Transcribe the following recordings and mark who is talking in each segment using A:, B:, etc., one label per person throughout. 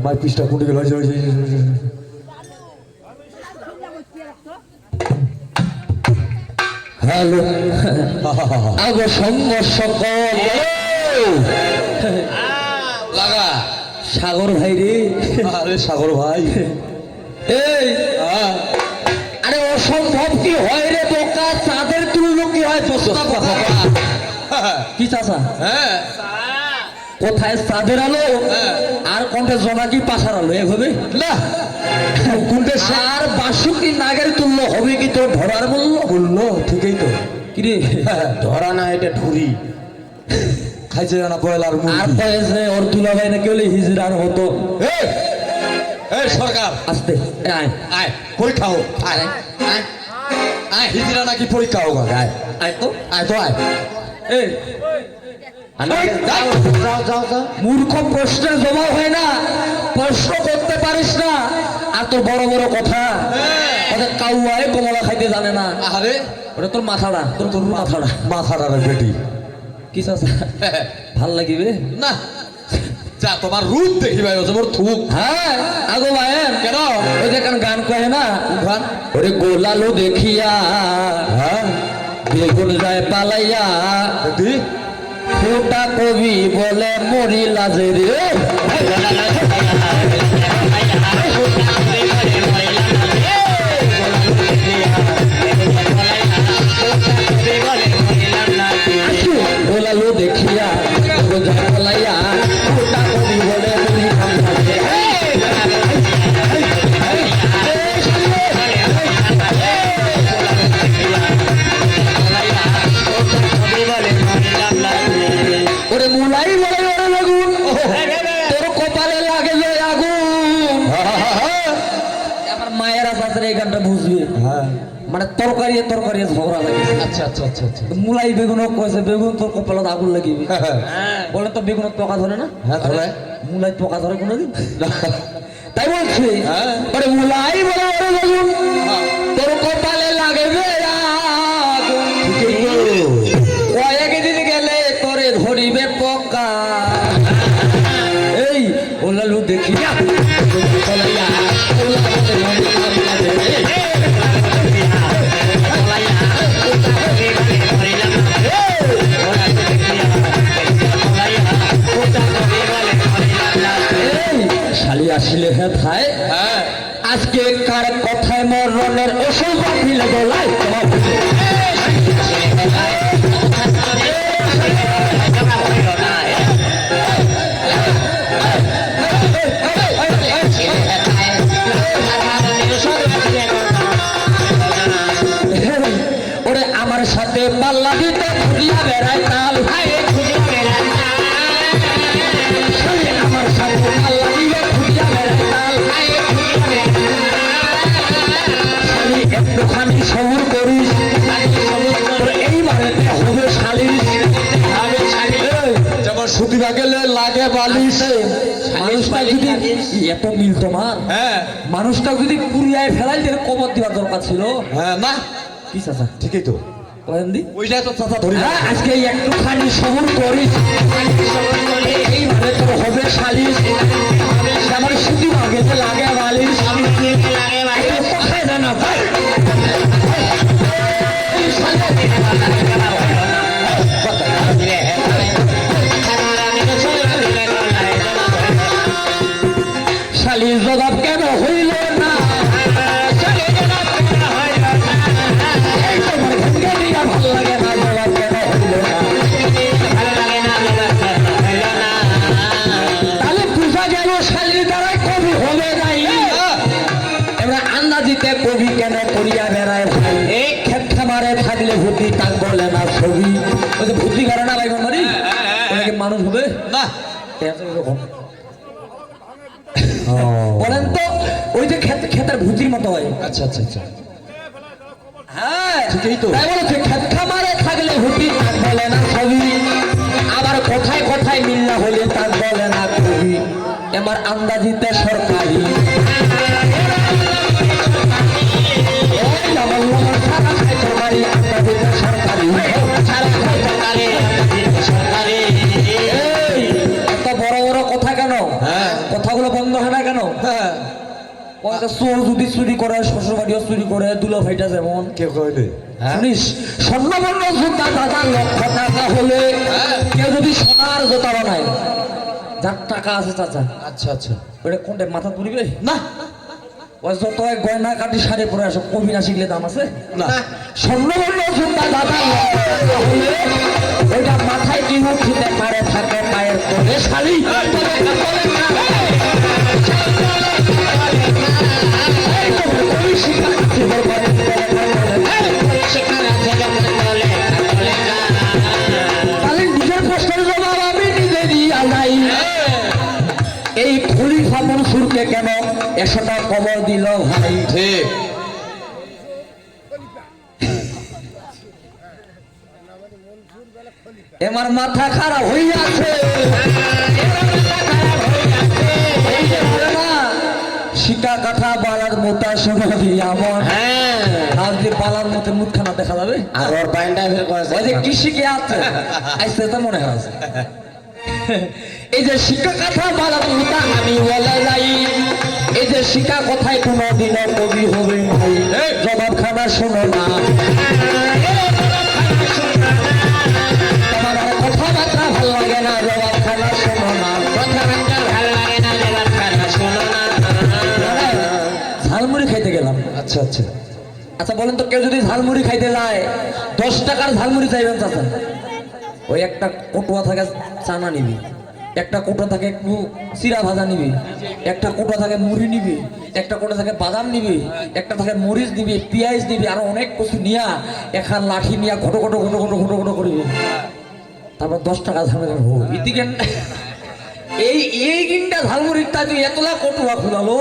A: আমার পিসটা কুটে গেল হ্যালো আগো সংঘর্ষ লাগা সাগর ভাই রে আরে সাগর ভাই এই আরে অসম্ভব কি হয় রে বোকা চাঁদের তুললো কি হয় কি চাচা হ্যাঁ কোথায় চাঁদের আলো আর কোনটা জোনাকি পাশার আলো এভাবে না কোনটা আর বাসুকি নাগের তুল্য হবে কি তোর ধরার বললো ঠিকই তো কিরে ধরা না এটা ঢুরি খাইছে না পয়লার আর কয়েছে ওর তুলা ভাই না কেউ হিজরার হতো এই সরকার আস্তে আয় আয় পরীক্ষা হোক আয় আয় আয় হিজরা নাকি পরীক্ষা হোক আয় আয় তো আয় তো আয় এই মূর্খ প্রশ্নের জবাব হয় না প্রশ্ন করতে পারিস না আর তোর বড় বড় কথা কাউয়ায় কমলা খাইতে জানে না আরে ওটা তোর মাথাটা তোর মাথাটা বেটি কি চাচা ভাল লাগিবে না যা তোমার রূপ দেখি ভাই ওর থুক হ্যাঁ আগো ভাই কেন ওই যে গান কহে না গান ওরে গোলালো দেখিয়া হ্যাঁ বেগুন যায় পালাইয়া ফোটা কবি বলে মরি লাজে রে গোলালো দেখিয়া পালাইয়া ফোটা কবি বলে মরি ওরে মুলাই বলে ওরে লাগুন তোর কপালে লাগে যে আগুন আমার মায়েরা শাস্ত্রে এই গানটা বুঝবে মানে তরকারি ঝগড়া লাগে আচ্ছা আচ্ছা আচ্ছা আচ্ছা মুলাই বেগুন কয়েছে বেগুন তোর কপালত আগুন লাগিবে বলে তো বেগুন পোকা ধরে না হ্যাঁ ধরে মুলাই পোকা ধরে কোনোদিন তাই বলছি ওরে মুলাই বলে ওরে লাগুন তোর কপালে লাগে যে আগুন কয়েকদিন গেলে তোরে ধরিবে পোকা এই ওলালু দেখিয়া শালি আসলে হে থাই আজকে কার কথায় মরণের ওষুধ বাঁধিলে গলায় ওরে আমার সাথে পাল্লা দিতে খুঁজিয়া বেড়ায় তাল আমার সাথে পাল্লা দিতে খুঁজিয়া বেড়ায় তাল একটুখানি সবুর করিস এইবারে হবে শালিশ যেমন সুতিরা গেলে লাগে বালিশ মানুষটা যদি এত মিল তোমার মানুষটা যদি পুরিয়ায় ফেলাই দিলে কবর দেওয়ার দরকার ছিল হ্যাঁ না কি চাচা ঠিকই তো ওইটা তো চাচা ধরি আজকে একটুখানি সবুর করিস এইভাবে তোর হবে শালিশ আমার সুতিরা গেলে লাগে বালিশ কোথায় জানা ভাই শালির জবাব কেন হইল না ভালো লাগে না জবাব কেন হইল না তাহলে বুঝা গেল শালির দ্বারা কবি হবে নাই এবার আন্দাজিতে কবি কেন করিয়া বেড়ায় ভাই এই ক্ষেত খামারে থাকলে ভূতি তাক বলে না ছবি ওই যে ভূতি করে না ভাই মারি ওনাকে মানুষ হবে না বলেন তো ওই যে ক্ষেতের ভূতির মতো হয় আচ্ছা আচ্ছা আচ্ছা হ্যাঁ ঠিকই তো তাই বলেছে ক্ষেত খামারে থাকলে ভূতি তাক বলে না ছবি আবার কোথায় কোথায় মিল না হলে তাক বলে না কবি এবার আন্দাজিতে সরকারি সরকারি আমরা দিতে সরকারি এই, এত বড় বড় কথা কেন? কথাগুলো বন্ধ হয় না কেন? চোর যদি চুরি করে, শ্বশুর বাড়িও চুরি করে, দুলো ভাইটা যেমন
B: কেউ কইলে
A: শুনিস, স্বর্ণবর্ণ জুতা দাদা 1,00,000 টাকা হলে কেউ যদি সোনার জুতা বানায়, যার টাকা আছে চাচা,
B: আচ্ছা আচ্ছা
A: ওটা কোনটা মাথা তুলিবে
B: না
A: ওই যত গয়না কাটি শাড়ি পরে আসো, কবি না শিখলে দাম আছে
B: না
A: স্বর্ণবর্ণ জুতা দাদা 1,00,000 টাকা হলে ওইটা মাথায় কি উঠিতে পারে, থাকে পায়ের তলে শাড়ি তাহলে নিজের প্রশ্নের জবাব আমি নিজে দিয়া নাই। এই খলিফা মনসুরকে কেন 100 টাকা কবর দিল ভাই?
B: ঠিক
A: এমার মাথা খারাপ হইয়াছে, শিকা কাঠা বালার মোটা সোনালি আমার আজ যে বালার মতো মুখখানা দেখা যাবে।
B: আর ওর বাইনটা ফের করেছে
A: ওই যে কৃষিকে আছে আইসে তো মনে হয় আছে। এই যে শিকা কাঠা বালার মোটা আমি বলে যাই, এই যে শিকা কথায় কোনোদিন কবি হবে ভাই, জবাব খানা শোনো না তোমার আর কথাবার্তা ভালো লাগে না, জবাব খানা শোনো না, কথাবার্তা ভালো লাগে না, জবাব খানা শোনো না। ঝালমুড়ি খাইতে গেলাম।
B: আচ্ছা আচ্ছা
A: আচ্ছা বলেন তো, কেউ যদি ঝালমুড়ি খাইতে যায় 10 টাকার ঝালমুড়ি চাইবেন চাচা, ওই একটা কটুয়া থাকে চানা নিবি, একটা কোটা থাকে একটু চিরা ভাজা নিবি, একটা কোটা থাকে মুড়ি নিবি, একটা কোটা থাকে বাদাম নিবি, একটা থাকে মরিচ দিবি, পেঁয়াজ দিবি, আর অনেক কিছু নিয়া এখান লাঠি নিয়া ঘটো ঘটো ঘটো ঘটো ঘটো ঘটো করবি, তারপর 10 টাকা ঝালমুড়ি ইতিকে এই কিনটা ঝালমুড়ির তা তুই এতলা কটুয়া খুলালো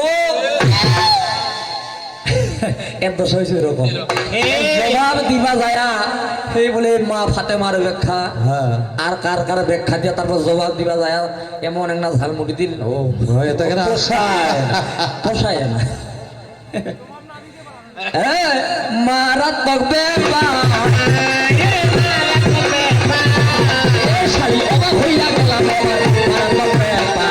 A: এত হয়েছে এরকম জবাব দিবা যায়া সেই বলে মা ফাতেমার ব্যাখ্যা, আর কার কার ব্যাখ্যা দিয়া তারপর জবাব দিবা যায় এমন একটা ঝালমুড়ি দিল
B: ও এটা কেন
A: পোষায় না। মারাত্মক ব্যাপার শাড়ি অবাক হইয়া গেলাম, মারাত্মক ব্যাপার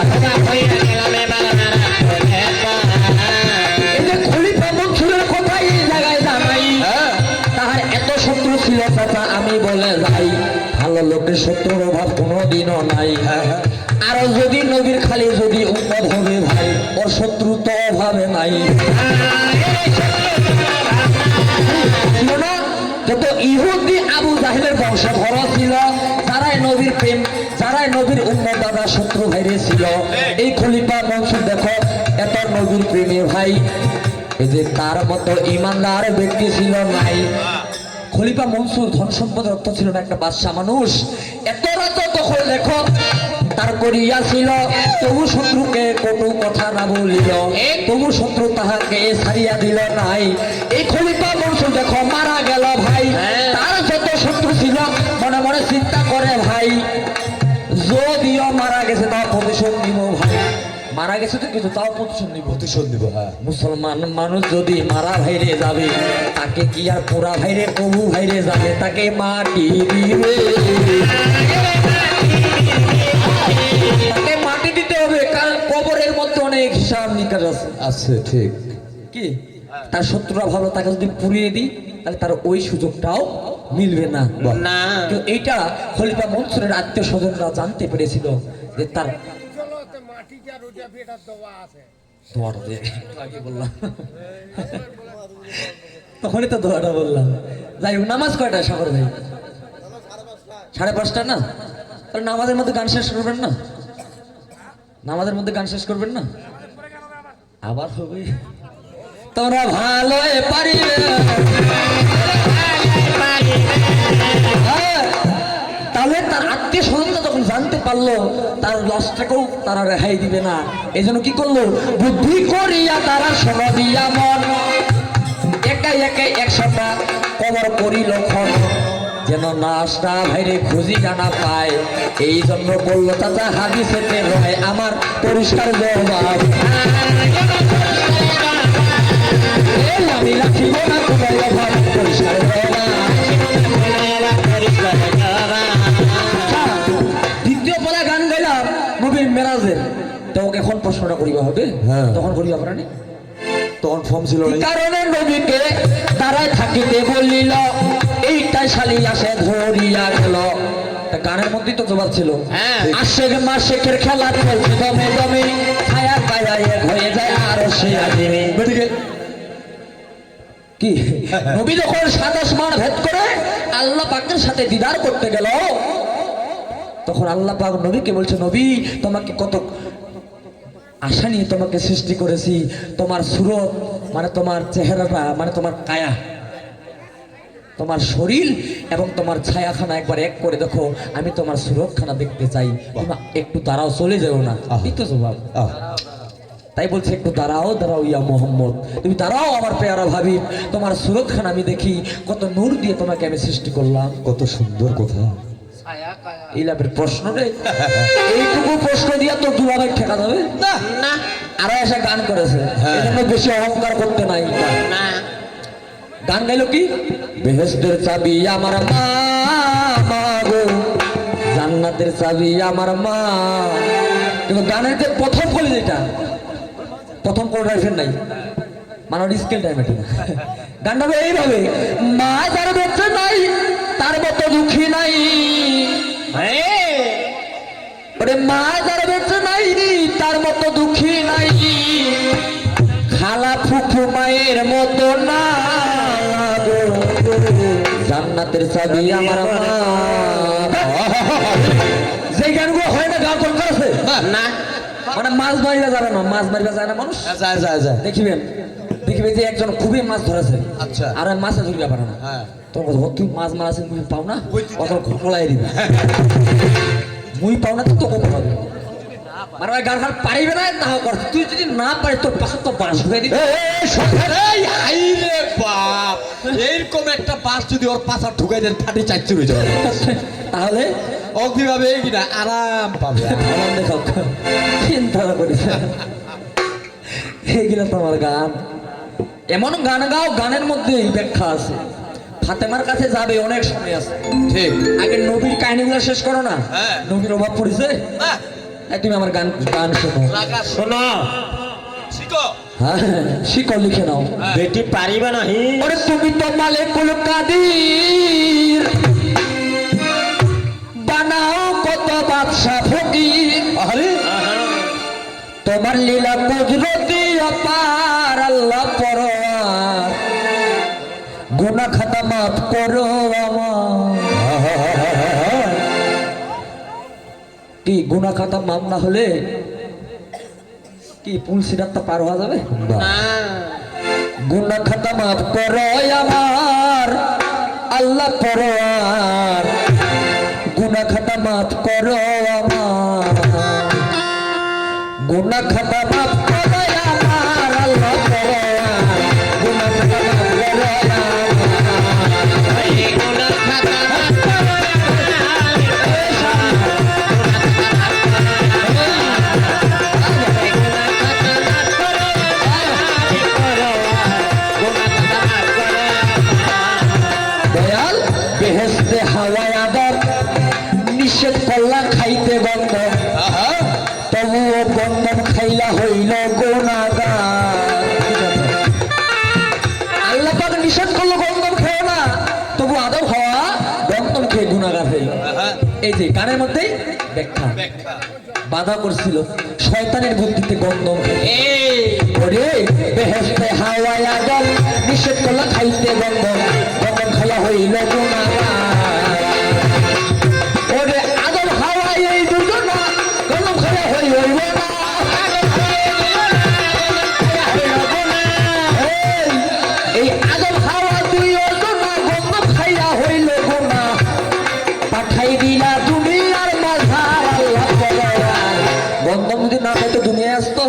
A: আমি বলে যাই, ভালো লোকের শত্রুর অভাব কোনোদিনও নাই। আর যদি নবীর খালি যদি উম্মত হবে ভাই, ওর শত্রু তো অভাবে নাই। যত ইহুদি আবু জাহেলের বংশধর ছিল, যারাই নবীর প্রেম, যারাই নবীর উম্মত দাদা শত্রু ভাইরে ছিল, এই খলিফা মনসুর দেখো এত নবীর প্রেমে ভাই, এই যে তার মতো ইমানদার ব্যক্তি ছিল নাই। খলিফা মনসুর ধন সম্পদের অর্থ ছিল না, একটা বাদশা মানুষ, এত রাত দখল দেখো তার করিয়াছিল, তবু শত্রুকে কটু কথা না বলিল, তবু শত্রু তাহাকে ছাড়িয়া দিল নাই। এই খলিফা মনসুর দেখো মারা গেল ভাই, তার যত শত্রু ছিল মনে মনে চিন্তা করে ভাই, যদিও মারা গেছে তাও প্রতিশোধ নিব ভাই, মারা গেছে তো কিছু তাও প্রতিশোধ নিব। হ্যাঁ, মুসলমান মানুষ যদি মারা ভাইরে যাবে, তাকে কি আর পোড়া ভাইরে কবু ভাইরে যাবে, তাকে মাটি দিবে, তাকে মাটি দিতে হবে, কারণ কবরের মধ্যে অনেক হিসাব নিকাশ আছে।
B: ঠিক
A: কি তার শত্রুরা ভালো, তাকে যদি পুড়িয়ে দিই তাহলে তার ওই সুযোগটাও মিলবে না। কিন্তু এইটা খলিফা মনসুরের আত্মীয় স্বজনরা জানতে পেরেছিল যে তার তখনই তো দোয়াটা বললাম। যাই হোক, নামাজ কয়টা সাগর ভাই? 5:30 না? তাহলে নামাজের মধ্যে গান শেষ করবেন না? নামাজের মধ্যে গান শেষ করবেন না? আবার হবে তোরা ভালো পারিবে। তাহলে তার আত্মীয় স্বজনরা যখন জানতে পারলো তার লাশটাকেও তারা রেহাই দিবে না, এই জন্য কি করলো, বুদ্ধি করিয়া তারা সোনা দিয়া মন, একাই একাই 100টা কবর করিল খন, যেন নাশটা ভাইরে খুঁজি জানা পায়। এই জন্য বললো চাচা হাদিসেতে রয় আমার পরিষ্কার জবাব, আমি রাখিব না কোনো অভাব, পরিষ্কার জবাব। করিবা হবে
B: হ্যাঁ।
A: তখন করিবা পারানি
B: তখন ফর্ম ছিল
A: কি কারণে নবীকে দাঁড়ায় থাকিতে বলিল এইটাই শালি আসে ধরিয়া গেল তা গানের মধ্যেই তো জবাব ছিল
C: হ্যাঁ।
A: আশেক মাসেকের খেলা চলছে দমে দমে ছায়া কায়া এক হয়ে যায় আর সে আজিমে
B: বেটিকে
A: কি নবী যখন 27 মান ভেদ করে আল্লাহ পাকের সাথে দিদার করতে গেল তখন আল্লাহ পাক নবীকে বলছে নবী তোমাকে কত আশা নিয়ে তোমাকে সৃষ্টি করেছি তোমার সুরত মানে তোমার চেহারাটা মানে তোমার কায়া তোমার শরীর এবং তোমার ছায়াখানা একবার এক করে দেখো আমি তোমার সুরতখানা দেখতে চাই তোমরা একটু দাঁড়াও চলে যাও না এই তো জবাব তাই বলছে একটু দাঁড়াও দাঁড়াও ইয়া মোহাম্মদ তুমি দাঁড়াও আমার পেয়ারা ভাবি তোমার সুরতখানা আমি দেখি কত নূর দিয়ে তোমাকে আমি সৃষ্টি করলাম
B: কত সুন্দর কথা
C: ছায়া কায়া
A: এই লাভের প্রশ্ন রে এইটুকু প্রশ্ন দিয়া তো দুলাভাই ঠেকা যাবে
C: না না
A: আরো এসে গান করেছে
B: হ্যাঁ।
A: এজন্য বেশি অহংকার করতে নাই
C: না
A: গান গাইলো কি বেহেশতের চাবি আমার মা মা গো জান্নাতের চাবি আমার মা কিন্তু গানের যে প্রথম কলি যেটা প্রথম কোন রাইফেল নাই মানে স্কেল টাইম এটা গানটা হবে এইভাবে মা যার বেঁচে নাই তার মতো দুঃখী নাই ওরে মা যার বেঁচে নাই তার মতো দুঃখী নাই খালা ফুফু মায়ের মতো না গো, জান্নাতের চাবি আমার মা যে গানগুলো হয় না গান দরকার আছে
C: না
A: মানে মাছ মারিবা যাবে না মাছ মারিবা যায় না মানুষ
B: যায় যায় যায়
A: দেখিবেন দেখিবে যে একজন খুবই মাছ ধরেছে
B: আচ্ছা।
A: আর ওই মাছে ধরিবা পারে না
B: হ্যাঁ
A: তোর কথা তুই মাছ মারাছে মুই পাও না অতল খোলাই দিবে মুই পাও না তো তোকে পাবে মানে ওই গান পারিবে না তাও কর তুই যদি না পারিস তোর পাশে তো বাঁশ ঢুকাই দিবে
B: বাপ এইরকম একটা বাস যদি ওর পাশা ঢুকাই দেন ফাটি চাচ্ছি হয়ে যাবে
A: তাহলে
B: অগ্নিভাবে কিনা আরাম পাবে
A: আমার দেখো চিন্তা করিস না। এইগুলো তোমার গান এমন গান গাও গানের মধ্যে ব্যাখ্যা আছে ফাতেমার কাছে যাবে অনেক সময় আছে
B: ঠিক
A: আগে নবীর কাহিনীগুলো শেষ করো না
B: হ্যাঁ।
A: নবীর অভাব পড়েছে এই তুমি আমার গান গান শোনো
C: শোনো
A: হ্যাঁ শিকল লিখে নাও
C: বেটি পারিবে নাহি
A: ওরে তুমি তো মালিকুল কাদির বানাও কত বাদশা ফকির
B: আরে
A: তোমার লীলা কুদরতি অপার আল্লাহ পরোয়ার গুনাহ খাতা মাফ করো আমার কি গুনাহ খাতা মাফ না হলে কি পুল সিরাতটা পার হওয়া যাবে
C: না
A: গুনাহ খাতা মাফ করো আমার আল্লাহ পরোয়ার গুনাহ খাতা মাফ করো আমার গুনাহ খাতা মাফ করো আমার আল্লাহ পরোয়ার গুনাহ খাতা মাফ করো দয়াল বেহেশতে হাওয়ায় আদর নিষেধ করলা খাইতে গন্ধ তবুও গন্ধম খাইলা হইল গুনাহগার আল্লাহ পাক নিষেধ করলো গন্ধম খেও না তবু আদম হওয়া গন্ধম খেয়ে গুনাহগার হইল এই যে গানের মধ্যেই ব্যাখ্যা বাধা করছিল শয়তানের বুদ্ধিতে গন্ধম খাইতে ওরে বেহেশতে হাওয়ায় আদম নিষেধ করলা খাইতে গন্ধম গন্ধম খাইয়া হইল গুনাহগার ওরে আদম হাওয়ায় এই দুজনা গন্ধম খাইয়া হইল না এই আদম হাওয়া দুই জনা গন্ধম খাইয়া হইল গুনাহ পাঠাই দিলা দুনিয়ার মাঝার আল্লাহ পরোয়ার গন্ধম যদি না খাইতো দুনিয়ায় আসতো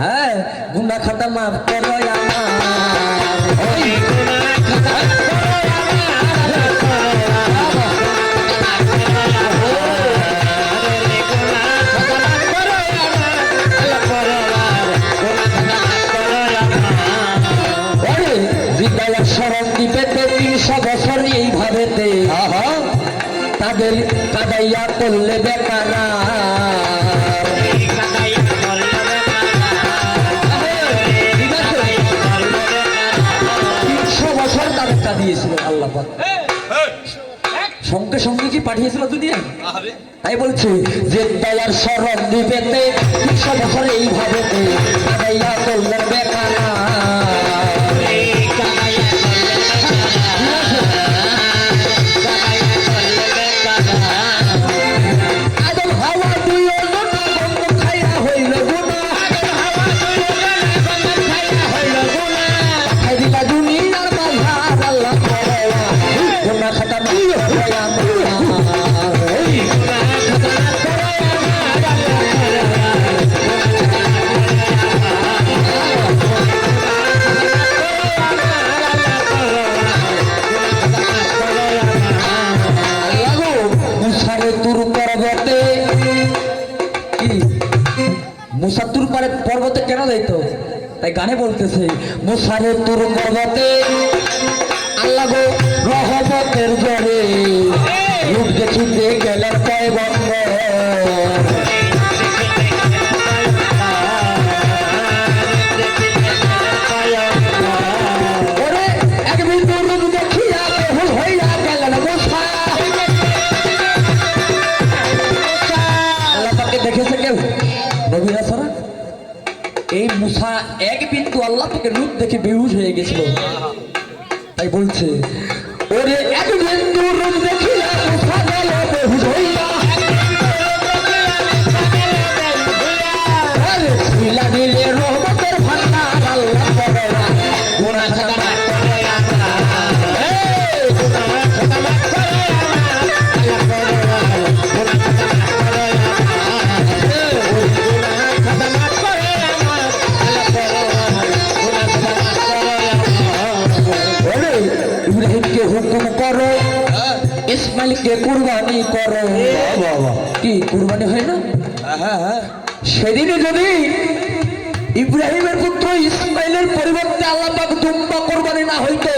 A: হ্যাঁ গুনাহ খাতা মাফ করো আমার ওই গুনাহ খাতা শরণ দিবেতে 300 বছর এইভাবেতে তাদের কাদাইয়া করলে বেকার শিক্ষা দিয়েছিল আল্লাহ পাক। সঙ্গে সঙ্গে কি পাঠিয়েছিল দুনিয়া? তাই বলছি যে দয়ার শরণ দিবেতে 200 বছর এইভাবে আগাইয়া করলেন বেকানা। আদম হাওয়া দুইও লোনা বন্ধ খাইয়া হইল গুনাহ। পাঠাই দিলা দুনিয়ার বাজার আল্লাহ করলা গুনাহ খাতা মাফ করে মুসাতুর পর্বতে কেন যাইতো? তাই গানে বলতেছে মুসারে তুর পর্বতে আল্লাহ গো রহমতের জোরে রূপ দেখিতে গেলেন পয়গম্বর। ওরে এক বিন্দু রূপ দেখিয়া বেহুশ হইয়া গেলেন মুসা। আল্লাহ তাকে দেখেছে কেউ? নবীরা ছাড়া। এই মুসা এক বিন্দু আল্লাহ থেকে রূপ দেখে বেহুশ হয়ে গেছিল। তাই বলছে ওরে এক বিন্দু রূপ দেখিয়া মুসা গেল বেহুশ হইয়া। আরে খুইলা দিলে রহমতের ভান্ডার আল্লাহ করে না গুনাহ খাতা মাফ করে আল্লাহ। এই গুনাহ খাতা মাফ করে আল্লাহ করে গুনাহ খাতা মাফ করে ইব্রাহিমকে হুকুম করো ইসমাইলকে কুরবানি করো। কি কুরবানি হয় না? সেদিনে যদি ইব্রাহিমের পুত্র ইসমাইলের পরিবর্তে আল্লাহ পাক দুম্বা কুরবানি না হইতো,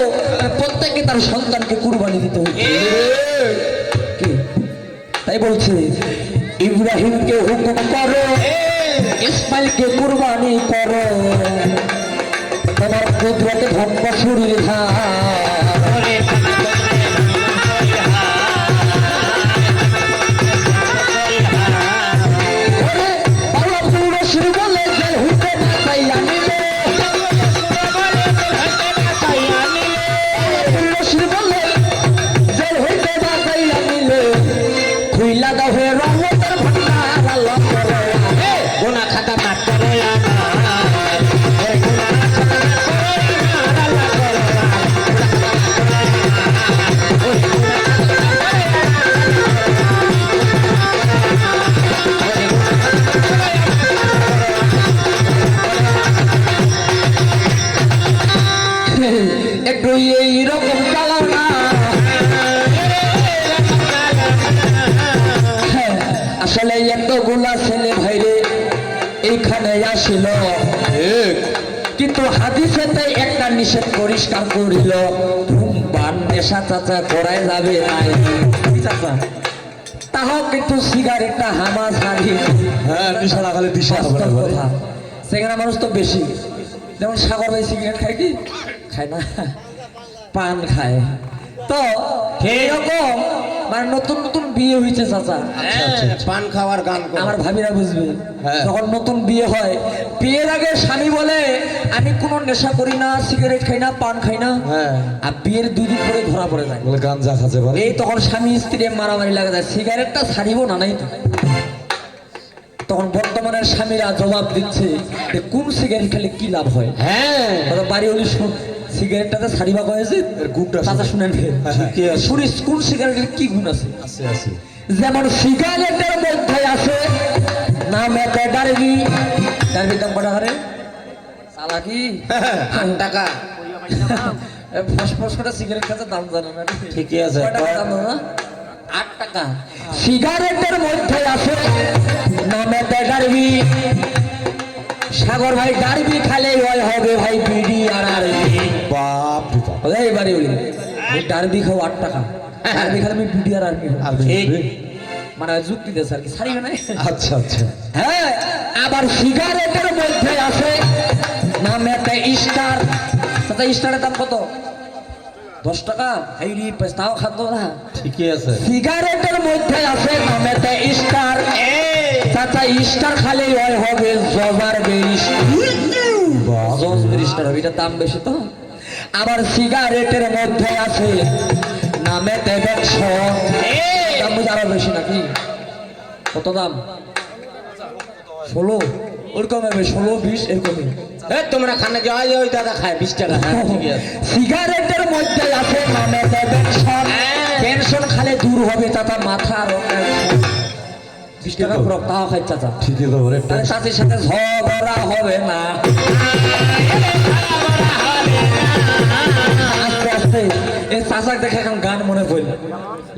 A: প্রত্যেকে তার সন্তানকে কুরবানি দিতে হইতো। কি তাই বলছে ইব্রাহিমকে হুকুম করো ইসমাইলকে কুরবানি করো। তোমার কুদরতে ভক্ত শরীর বলে যে হুকে তাই আনিলে বলে যে হইতে বা তাই আনিলে খুইলা দাও হে রহমতের ভান্ডার আল্লাহ করে গুনাহ খাতা মাফ করে একটু এইরকম চালাও না। আসলে এতগুলা ছেলে ভাইরে এইখানে আসিল, কিন্তু হাদিসেতে একটা নিষেধ পরিষ্কার করিল ধূমপান নেশা চাচা করাই যাবে নাই চাচা। তাহাও কিন্তু সিগারেটটা হামা ছাড়ি।
B: হ্যাঁ নিশা লাগালে দিশা হবে না ঘরে।
A: সেখানে মানুষ তো বেশি, যেমন সাগর ভাই সিগারেট খায় কি খায় না, পান খায়। তো এরকম মানে নতুন নতুন বিয়ে হয়েছে চাচা,
C: পান খাওয়ার গান
A: আমার ভাবিরা বুঝবে।
B: হ্যাঁ।
A: যখন নতুন বিয়ে হয়, বিয়ের আগে স্বামী বলে আমি কোনো নেশা করি না, সিগারেট খাই না, পান খাই না।
B: হ্যাঁ
A: আর বিয়ের 2 দিন পরে ধরা পড়ে যায়,
B: বলে গাঞ্জা খাচ্ছে বলে।
A: এই তখন স্বামী স্ত্রী মারামারি লাগা যায়, সিগারেটটা ছাড়িব না নাই তো। তখন বর্তমানের স্বামীরা জবাব দিচ্ছে যে কোন সিগারেট খেলে কি লাভ হয়।
B: হ্যাঁ
A: বাড়ি হলে সিগারেটটাতে ছাড়িবা কয়েছে
B: এর গুণটা
A: চাচা শুনেন শুনিস কোন সিগারেটের কি গুণ আছে।
B: আছে আছে
A: যেমন সিগারেটের মধ্যে আছে নামে ডারবি। ডারবির দাম কটা হারে চালাকি 8 টাকা। ফসফস করে সিগারেট খাতে দাম জানো না?
C: ঠিকই আছে।
A: কয় টাকা দাম জানো না? 8 টাকা। সিগারেটের মধ্যে আছে নামে ডারবি। সাগর ভাই ডারবি খালে হবে ভাই বিডি আর আরবি।
B: বাপ রে বাপ।
A: এই বাড়ি বলি ডারবি খাও 8 টাকা, ডারবি খালে আমি বিডি আর আরবি মানে যুক্তি দেশ আর কি ছাড়িবে না।
B: আচ্ছা আচ্ছা
A: হ্যাঁ, আবার সিগারেটের মধ্যে আছে নামে স্টার। স্টারের দাম কত? 10 টাকা এই রে তাও খাতো না
B: ঠিকই আছে
A: সিগারেটের মধ্যে আছে নামেতে স্টার চাচা স্টার খালি হয় হবে জজার বেরিস জজ বেরিস্টার হবে এটা দাম বেশি তো আবার সিগারেটের মধ্যে আছে নামেতে দেখছো দাম বুঝে আরো বেশি নাকি কত দাম 16 ওরকম হবে 16-20 এরকমই
C: তোমরা খানা যাওয়া ওই দাদা খায় 20 টাকা হ্যাঁ ঠিকই আছে
A: সিগারেটের মধ্যে আছে নামেতে পেনশন পেনশন খালে দূর হবে চাচা মাথা আর 20 টাকা পুরো তাও খাই চাচা
B: ঠিকই তো বলে
A: আরে চাচির সাথে ঝগড়া হবে না আস্তে আস্তে এই চাচাক দেখে এখন গান মনে পড়ল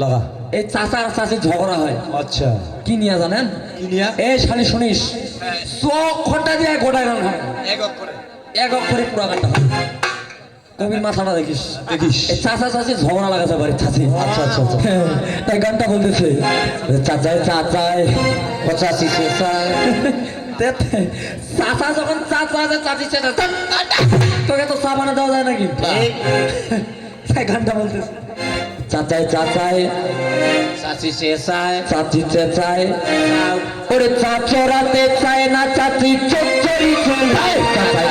B: লাগা
A: এই চাচা আর চাচির ঝগড়া হয়
B: আচ্ছা
A: কি নিয়ে জানেন
B: কি নিয়া
A: এই শালি শুনিস 100 ঘন্টা দিয়ে গোটা গান হয় এক অক্ষরে পুরো গানটা হয় কবির মাথাটা দেখিস এই চাচা চাচি ঝগড়া লাগাতে পারে চাচি
B: আচ্ছা আচ্ছা আচ্ছা
A: তাই গানটা বলতেছে চাচাই চাচাই চাচি চেঁচাই চাচা যখন চাচা আছে চাচি চেঁচাই তোকে তো চা বানা দেওয়া যায় নাকি তাই গানটা বলতেছে চাচাই চাচাই
C: চাচি চেঁচায়
A: চাচি চেঁচাই ওরে চাচরাতে চায় না চাচি চচ্চড়ি চুলায় চাচাই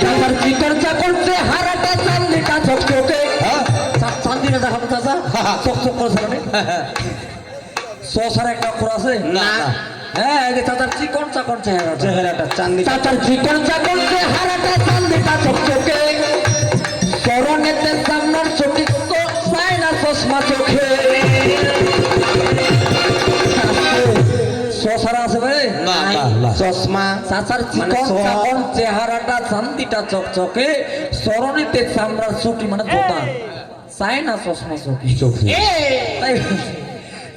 A: চাচার চিকন চাকর চেহারাটা চান্দিটা চকচকে চান্দিটা দেখাবো চাচা চকচক করে সসার একটা অক্ষর আছে
C: না
A: হ্যাঁ এই যে চাচার চিকন চাকর
C: চেহারাটা চাঁদনি
A: চাচার চিকন চাকর চেহারাটা চান্দিটা চকচকে চরণেতে সামনার চোখে চায় না চশমা চোখে সসারা আছে ভাই
B: না না না
C: চশমা
A: চাচার চিকন চাকর চেহারাটা চান্দিটা চকচকে চরণেতে চামড়ার চুটি মানে জোতা চায় না চশমা চোখে
B: চোখে
A: তাই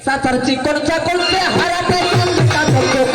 A: চাচার চিকন চাকর চেহারাটা চান্দিটা চকচকে